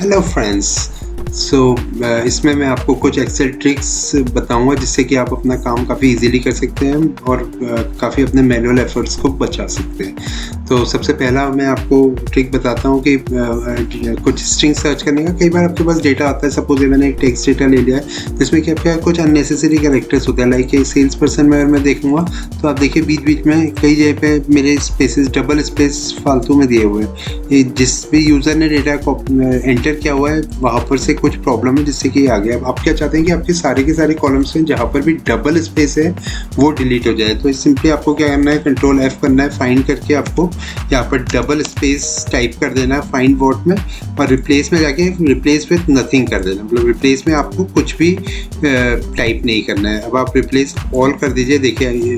Hello friends. सो इसमें मैं आपको कुछ एक्सेल ट्रिक्स बताऊंगा जिससे कि आप अपना काम काफ़ी इजीली कर सकते हैं और काफ़ी अपने मैनुअल एफर्ट्स को बचा सकते हैं। तो सबसे पहला मैं आपको ट्रिक बताता हूं कि कुछ स्ट्रिंग सर्च करने का। कई बार आपके पास डेटा आता है, सपोज मैंने एक टेक्स्ट डेटा ले लिया है जिसमें कि आपके कुछ अननेसेसरी कैरेक्टर्स होते हैं। लाइक सेल्स पर्सन में अगर मैं देखूंगा तो आप देखिए बीच बीच में कई जगह पे मेरे स्पेसेस डबल स्पेस फालतू में दिए हुए हैं। जिस भी यूज़र ने डेटा एंटर किया हुआ है वहाँ पर से कुछ प्रॉब्लम है जिससे कि आ गया। अब आप क्या चाहते हैं कि आपके सारे के सारे कॉलम्स में जहाँ पर भी डबल स्पेस है वो डिलीट हो जाए। तो सिंपली आपको क्या करना है, कंट्रोल F करना है, फाइंड करके आपको यहाँ पर डबल स्पेस टाइप कर देना है फाइंड वर्ड में, और रिप्लेस में जाके रिप्लेस विथ नथिंग कर देना। मतलब रिप्लेस में आपको कुछ भी टाइप नहीं करना है। अब आप रिप्लेस ऑल कर दीजिए। देखिए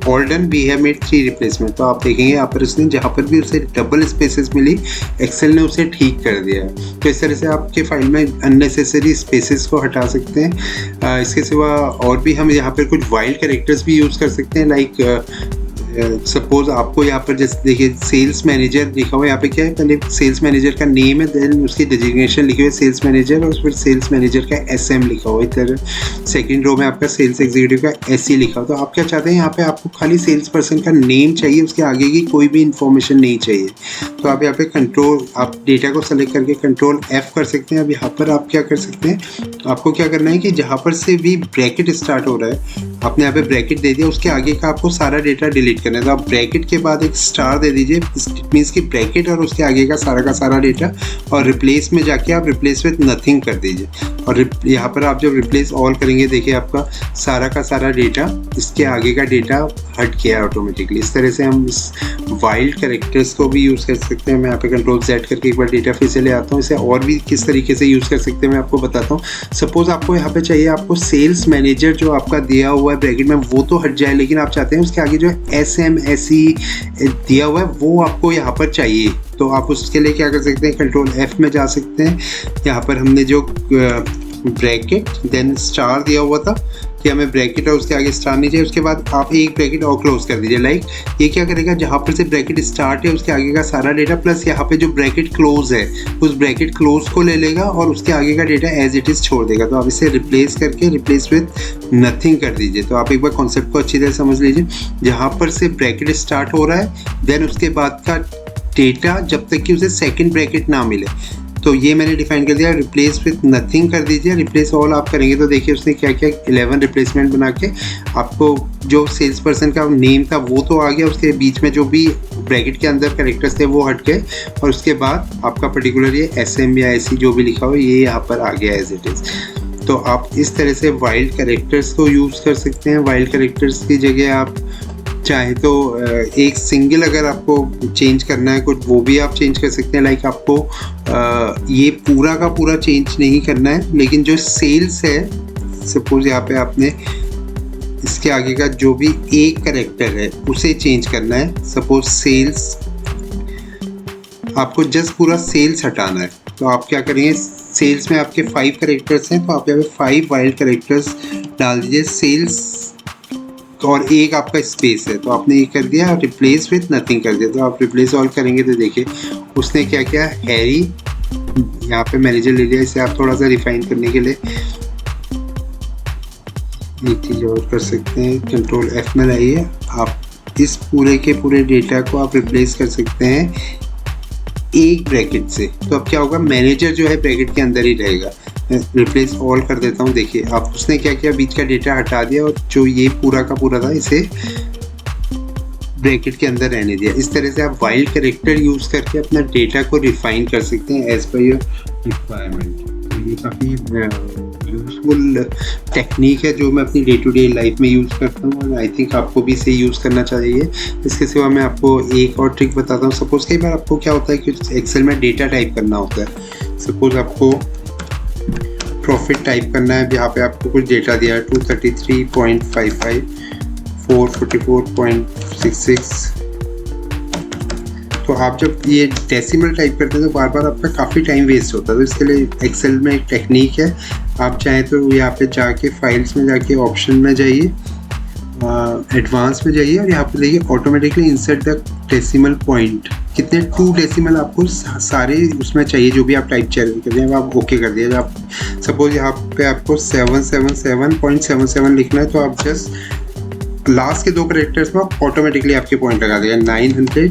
all done, we have made 3 replacement. तो आप देखेंगे यहाँ पर उसने जहाँ पर भी उसे डबल स्पेसेस मिली एक्सेल ने उसे ठीक कर दिया है। तो इस तरह से आपके फाइल में अननेसेसरी स्पेसेस को हटा सकते हैं। इसके सिवा और भी हम यहाँ पर कुछ वाइल्ड कैरेक्टर्स भी यूज़ कर सकते हैं। लाइक सपोज आपको यहाँ पर जैसे देखिए सेल्स मैनेजर लिखा हुआ है। यहाँ पे क्या है, पहले सेल्स मैनेजर का नेम है, देन उसकी डेजिग्नेशन लिखी हुई है सेल्स मैनेजर, और फिर सेल्स मैनेजर का SM लिखा हुआ है। इधर सेकंड रो में आपका सेल्स एग्जीक्यूटिव का SE लिखा हुआ। तो आप क्या चाहते हैं, यहाँ पे आपको खाली सेल्स पर्सन का नेम चाहिए, उसके आगे की कोई भी इंफॉर्मेशन नहीं चाहिए। तो आप यहाँ पे आप डेटा को सेलेक्ट करके कंट्रोल F कर सकते हैं। अब यहाँ पर आप क्या कर सकते हैं, आपको क्या करना है कि जहाँ पर से भी ब्रैकेट स्टार्ट हो रहा है आपने यहाँ पे ब्रैकेट दे दिया, उसके आगे का आपको सारा डेटा डिलीट करना है। तो आप ब्रैकेट के बाद एक स्टार दे दीजिए, इट मीन्स कि ब्रैकेट और उसके आगे का सारा डेटा, और रिप्लेस में जाके आप रिप्लेस विथ नथिंग कर दीजिए। और यहाँ पर आप जब रिप्लेस ऑल करेंगे देखिए आपका सारा का सारा डेटा, इसके आगे का डेटा हट गया ऑटोमेटिकली। इस तरह से हम इस वाइल्ड कैरेक्टर्स को भी यूज़ कर सकते हैं। मैं यहाँ पे कंट्रोल Z करके एक बार डेटा फिर से ले आता हूँ। इसे और भी किस तरीके से यूज़ कर सकते हैं मैं आपको बताता हूँ। सपोज आपको यहाँ पे चाहिए, आपको सेल्स मैनेजर जो आपका दिया हुआ है ब्रैकेट में वो तो हट जाए, लेकिन आप चाहते हैं उसके आगे जो SM SE दिया हुआ है वो आपको यहाँ पर चाहिए। तो आप उसके लिए क्या कर सकते हैं, कंट्रोल F में जा सकते हैं। यहाँ पर हमने जो ब्रैकेट देन स्टार दिया हुआ था कि हमें ब्रैकेट और उसके आगे स्टार नहीं चाहिए, उसके बाद आप एक ब्रैकेट और क्लोज कर दीजिए। लाइक ये क्या करेगा, जहाँ पर से ब्रैकेट स्टार्ट है उसके आगे का सारा डेटा प्लस यहाँ पे जो ब्रैकेट क्लोज है उस ब्रैकेट क्लोज को ले लेगा और उसके आगे का डेटा एज इट इज़ छोड़ देगा। तो आप इसे रिप्लेस करके रिप्लेस विथ नथिंग कर दीजिए। तो आप एक बार कॉन्सेप्ट को अच्छी तरह समझ लीजिए। जहाँ पर से ब्रैकेट स्टार्ट हो रहा है देन उसके बाद का डेटा जब तक कि उसे सेकेंड ब्रैकेट ना मिले, तो ये मैंने डिफाइन कर दिया। रिप्लेस विथ नथिंग कर दीजिए। रिप्लेस ऑल आप करेंगे तो देखिए उसने क्या किया, 11 रिप्लेसमेंट बना के आपको जो सेल्स पर्सन का नेम था वो तो आ गया, उसके बीच में जो भी ब्रैकेट के अंदर कैरेक्टर्स थे वो हट गए, और उसके बाद आपका पर्टिकुलर ये SM या SE जो भी लिखा हो ये यहाँ पर आ गया एज इट इज़। तो आप इस तरह से वाइल्ड कैरेक्टर्स को यूज़ कर सकते हैं। वाइल्ड कैरेक्टर्स की जगह आप चाहे तो एक सिंगल अगर आपको चेंज करना है कुछ वो भी आप चेंज कर सकते हैं। लाइक आपको ये पूरा का पूरा चेंज नहीं करना है, लेकिन जो सेल्स है सपोज यहाँ पे आपने इसके आगे का जो भी एक कैरेक्टर है उसे चेंज करना है। सपोज सेल्स, आपको जस्ट पूरा सेल्स हटाना है। तो आप क्या करेंगे, सेल्स में आपके 5 कैरेक्टर्स हैं तो आप यहाँ पे 5 वाइल्ड कैरेक्टर्स डाल दीजिए सेल्स, और एक आपका स्पेस है तो आपने ये कर दिया, रिप्लेस विथ नथिंग कर दिया। तो आप रिप्लेस ऑल करेंगे तो देखिए उसने क्या किया, हैरी यहाँ पे मैनेजर ले लिया। इसे आप थोड़ा सा रिफाइन करने के लिए एक चीज़ और कर सकते हैं, कंट्रोल F में लाइए। आप इस पूरे के पूरे डेटा को आप रिप्लेस कर सकते हैं एक ब्रैकेट से। तो अब क्या होगा, मैनेजर जो है ब्रैकेट के अंदर ही रहेगा। रिप्लेस ऑल कर देता हूँ। देखिए आप उसने क्या किया, बीच का डेटा हटा दिया और जो ये पूरा का पूरा था इसे ब्रैकेट के अंदर रहने दिया। इस तरह से आप वाइल्ड कैरेक्टर यूज़ करके अपना डेटा को रिफाइन कर सकते हैं एज पर योर रिक्वायरमेंट। तो ये काफ़ी यूज़फुल टेक्निक है जो मैं अपनी डे टू डे लाइफ में यूज़ करता हूँ, और आई थिंक आपको भी इसे यूज़ करना चाहिए। इसके सिवा मैं आपको एक और ट्रिक बताता हूँ। सपोज़ कई बार आपको क्या होता है कि एक्सेल में डेटा टाइप करना होता है। सपोज़ आपको प्रॉफिट टाइप करना है, यहाँ पे आपको कुछ डेटा दिया है 233.55, 444.66। तो आप जब ये डेसिमल टाइप करते हैं तो बार बार आपका काफ़ी टाइम वेस्ट होता है। तो इसके लिए एक्सेल में एक टेक्निक है, आप चाहें तो यहाँ पे जाके फाइल्स में जाके ऑप्शन में जाइए एडवांस में जाइए और यहाँ पे देखिए automatically insert the decimal point, कितने 2 डेसिमल आपको सारे उसमें चाहिए जो भी आप टाइप कर रहे हैं आप ओके कर दिए। आप सपोज यहाँ पे आपको 777.77 लिखना है तो आप जस्ट लास्ट के 2 कैरेक्टर्स में ऑटोमेटिकली आपके पॉइंट लगा देगा। 900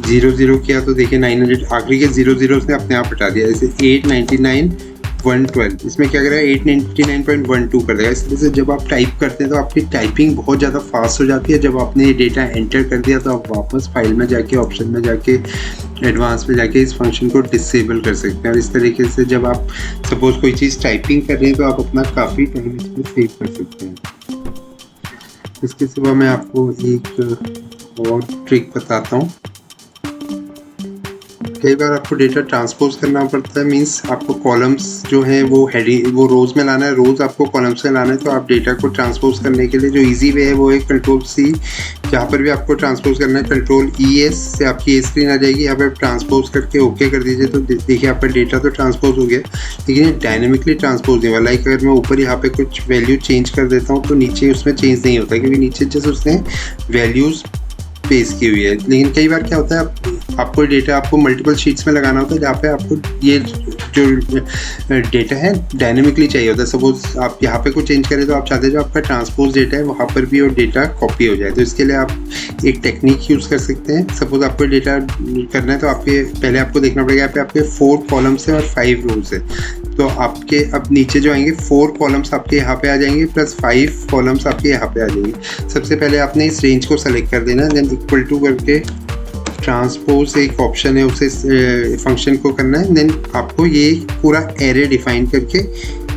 0 किया तो देखिए 900 आखिरी के 0 उसने अपने आप हटा दिया। जैसे 899 112 इसमें क्या करेगा 899.12 कर देगा। इस तरह से जब आप टाइप करते हैं तो आपकी टाइपिंग बहुत ज़्यादा फास्ट हो जाती है। जब आपने ये डेटा एंटर कर दिया तो आप वापस फाइल में जाके ऑप्शन में जाके एडवांस में जाके इस फंक्शन को डिसेबल कर सकते हैं। और इस तरीके से जब आप सपोज कोई चीज़ टाइपिंग कर रहे हैं तो आप अपना काफ़ी टाइम इसमें सेव कर सकते हैं। इसके सिवा मैं आपको एक और ट्रिक बताता हूँ। कई बार आपको डेटा ट्रांसपोज करना पड़ता है, मींस आपको कॉलम्स जो हैं वो हेडिंग वो रोज़ में लाना है, रोज़ आपको कॉलम्स में लाना है। तो आप डेटा को ट्रांसपोज करने के लिए जो इजी वे है वो है Ctrl+C। यहाँ पर भी आपको ट्रांसपोज करना है, Ctrl+ES से आपकी ये स्क्रीन आ जाएगी। यहाँ पर ट्रांसपोज करके ओके कर दीजिए तो देखिए आपका डेटा तो ट्रांसपोज हो गया, लेकिन ये डायनेमिकली ट्रांसपोज नहीं हुआ। लाइक अगर मैं ऊपर यहाँ पे कुछ वैल्यू चेंज कर देता हूँ तो नीचे उसमें चेंज नहीं होता, क्योंकि नीचे जैसे उसने वैल्यूज़ पेश की हुई है। लेकिन कई बार क्या होता है आपको डेटा आपको मल्टीपल शीट्स में लगाना होता है जहाँ पे आपको ये जो डेटा है डायनेमिकली चाहिए होता है। सपोज आप यहाँ पे कुछ चेंज करें तो आप चाहते हैं जो आपका ट्रांसपोज डेटा है वहाँ पर भी वो डेटा कॉपी हो जाए। तो इसके लिए आप एक टेक्निक यूज़ कर सकते हैं। सपोज आपको डेटा करना है तो आपके पहले आपको देखना पड़ेगा यहाँ पे आपके 4 कॉलम्स है और 5 रोज है। तो आपके अब नीचे जो आएंगे 4 कॉलम्स आपके यहाँ पे आ जाएंगे प्लस 5 कॉलम्स आपके यहाँ पे आ जाएंगे। सबसे पहले आपने इस रेंज को सेलेक्ट कर देना, देन इक्वल टू करके ट्रांसपोज एक ऑप्शन है उसे फंक्शन को करना है। देन आपको ये पूरा एरे डिफाइन करके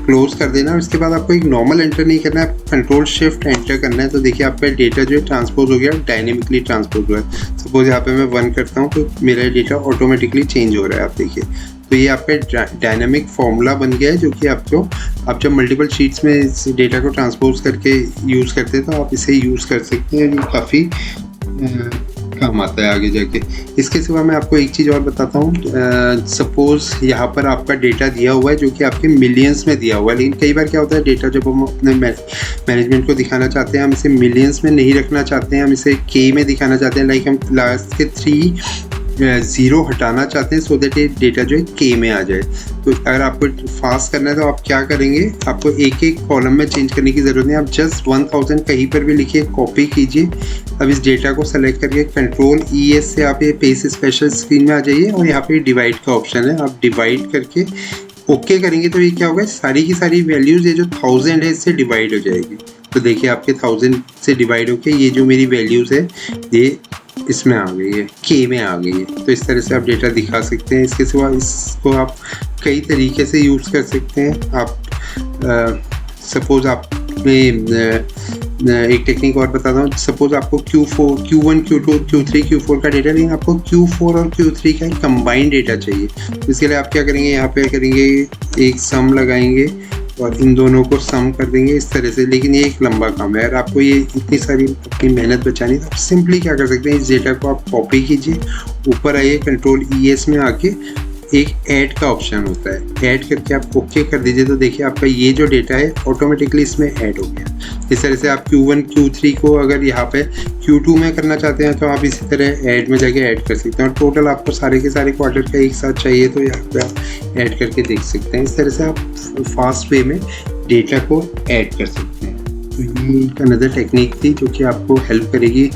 क्लोज कर देना। और इसके बाद आपको एक नॉर्मल एंटर नहीं करना है, Ctrl+Shift एंटर करना है। तो देखिए आपका डेटा जो है ट्रांसपोज हो गया, डायनेमिकली ट्रांसपोज हुआ है। सपोज यहाँ पे मैं 1 करता हूँ तो मेरा डेटा ऑटोमेटिकली चेंज हो रहा है। आप देखिए तो ये आपका डायनामिक फॉर्मूला बन गया है जो कि आप जब मल्टीपल शीट्स में इस डेटा को ट्रांसपोज करके यूज़ करते हैं तो आप इसे यूज़ कर सकते हैं। ये काफ़ी काम आता है आगे जाके। इसके सिवा मैं आपको एक चीज़ और बताता हूँ। सपोज़ यहाँ पर आपका डेटा दिया हुआ है जो कि आपके मिलियंस में दिया हुआ है, लेकिन कई बार क्या होता है डेटा जब हम अपने मैनेजमेंट को दिखाना चाहते हैं हम इसे मिलियंस में नहीं रखना चाहते हैं, हम इसे के में दिखाना चाहते हैं। लाइक हम लास्ट के 3 0 हटाना चाहते हैं सो दैट ये डेटा जो है के में आ जाए। तो अगर आपको फास्ट करना है तो आप क्या करेंगे, आपको एक एक कॉलम में चेंज करने की ज़रूरत नहीं, आप जस्ट 1000 कहीं पर भी लिखिए, कॉपी कीजिए। अब इस डेटा को सेलेक्ट करके Ctrl+ES से आप ये पेस्ट स्पेशल स्क्रीन में आ जाइए और यहाँ पे डिवाइड का ऑप्शन है, आप डिवाइड करके ओके करेंगे तो ये क्या होगा, सारी की सारी वैल्यूज़ ये जो 1000 है इससे डिवाइड हो जाएगी। तो देखिए आपके 1000 से डिवाइड होके ये जो मेरी वैल्यूज़ है ये इसमें आ गई है, के में आ गई है। तो इस तरह से आप डेटा दिखा सकते हैं। इसके सिवा इसको आप कई तरीके से यूज़ कर सकते हैं। आप सपोज़ आपने एक टेक्निक और बताता हूँ। सपोज़ आपको Q4, Q1, Q2, Q3, Q4 का डेटा, लेकिन आपको Q4 और Q3 का कंबाइंड डेटा चाहिए। इसके लिए आप क्या करेंगे, यहाँ पे करेंगे एक सम लगाएंगे और इन दोनों को सम कर देंगे इस तरह से। लेकिन ये एक लंबा काम है, अगर आपको ये इतनी सारी अपनी मेहनत बचानी है तो आप सिंपली क्या कर सकते हैं, इस डेटा को आप कॉपी कीजिए, ऊपर आइए Ctrl+ES में आके एक ऐड का ऑप्शन होता है, ऐड करके आप ओके कर दीजिए। तो देखिए आपका ये जो डेटा है ऑटोमेटिकली इसमें ऐड हो गया। इस तरह से आप Q1, Q3 को अगर यहाँ पे Q2 में करना चाहते हैं तो आप इसी तरह ऐड में जाके ऐड कर सकते हैं। और टोटल आपको सारे के सारे क्वार्टर का एक साथ चाहिए तो यहाँ पे आप ऐड करके देख सकते हैं। इस तरह से आप फास्ट वे में डेटा को ऐड कर सकते हैं। तो ये एक अनदर टेक्निक थी जो कि आपको हेल्प करेगी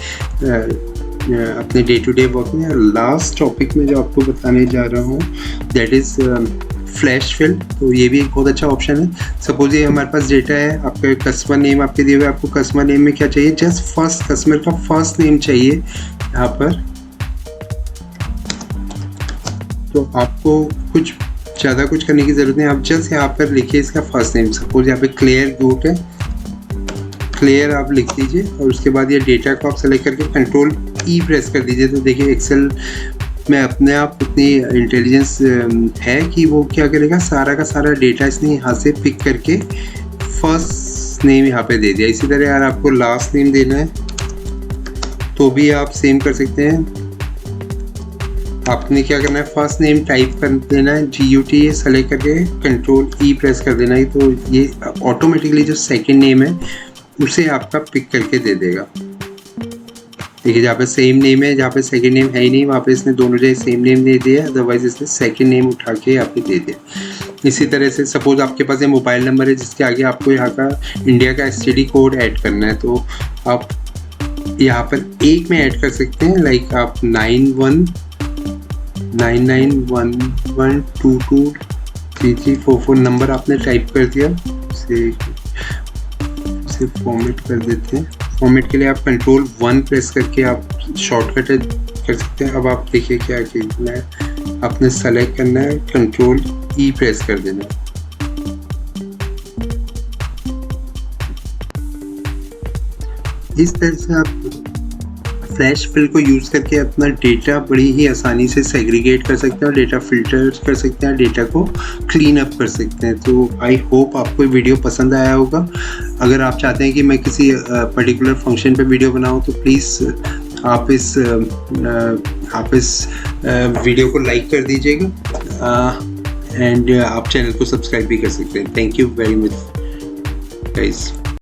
अपने डे टू डे वर्क में। लास्ट टॉपिक में जो आपको बताने जा रहा हूँ दैट इज़ फ्लैश फिल। तो ये भी एक बहुत अच्छा ऑप्शन है। सपोज ये हमारे पास डेटा है, आपका कस्टमर नेम आपके दिए हुए, आपको कस्टमर नेम में क्या चाहिए, जस्ट फर्स्ट कस्टमर का फर्स्ट नेम चाहिए यहाँ पर। तो आपको कुछ ज़्यादा कुछ करने की ज़रूरत नहीं, आप जस्ट यहाँ पर लिखिए इसका फर्स्ट नेम। सपोज यहाँ पे क्लियर गुट है, क्लियर आप लिख दीजिए और उसके बाद ये डेटा को आप सेलेक्ट करके Ctrl+E प्रेस कर दीजिए। तो देखिए एक्सेल में अपने आप इतनी इंटेलिजेंस है कि वो क्या करेगा, सारा का सारा डेटा इसने यहाँ से पिक करके फर्स्ट नेम यहाँ पे दे दिया। इसी तरह यार आपको लास्ट नेम देना है तो भी आप सेम कर सकते हैं। आपने क्या करना है, फर्स्ट नेम टाइप कर देना है, GUT सेलेक्ट करके Ctrl+E प्रेस कर देना है। तो ये ऑटोमेटिकली जो सेकंड नेम है उसे आपका पिक करके दे देगा। देखिए जहाँ पे सेम नेम है, जहाँ पे सेकंड नेम है ही नहीं, वहाँ पे इसने दोनों जगह सेम नेम दे दिया, अदरवाइज इसने सेकंड नेम उठा के यहाँ पे दे दिया। इसी तरह से सपोज आपके पास ये मोबाइल नंबर है जिसके आगे आपको यहाँ का इंडिया का STD कोड ऐड करना है, तो आप यहाँ पर एक में ऐड कर सकते हैं, लाइक आप 919911223344 नंबर आपने टाइप कर दिया, उसे फॉर्मेट कर देते हैं। फॉर्मेट के लिए आप Ctrl+1 प्रेस करके आप शॉर्टकट कर सकते हैं। अब आप देखिए क्या करना है, आपने सेलेक्ट करना है, Ctrl+E प्रेस कर देना है। इस तरह से आप फ्लैश फिल को यूज़ करके अपना डेटा बड़ी ही आसानी से सेग्रीगेट कर सकते हैं, डेटा फिल्टर कर सकते हैं, डेटा को क्लीन अप कर सकते हैं। तो आई होप आपको वीडियो पसंद आया होगा। अगर आप चाहते हैं कि मैं किसी पर्टिकुलर फंक्शन पे वीडियो बनाऊं तो प्लीज़ आप इस वीडियो को लाइक कर दीजिएगा, एंड आप चैनल को सब्सक्राइब भी कर सकते हैं। Thank you very much guys.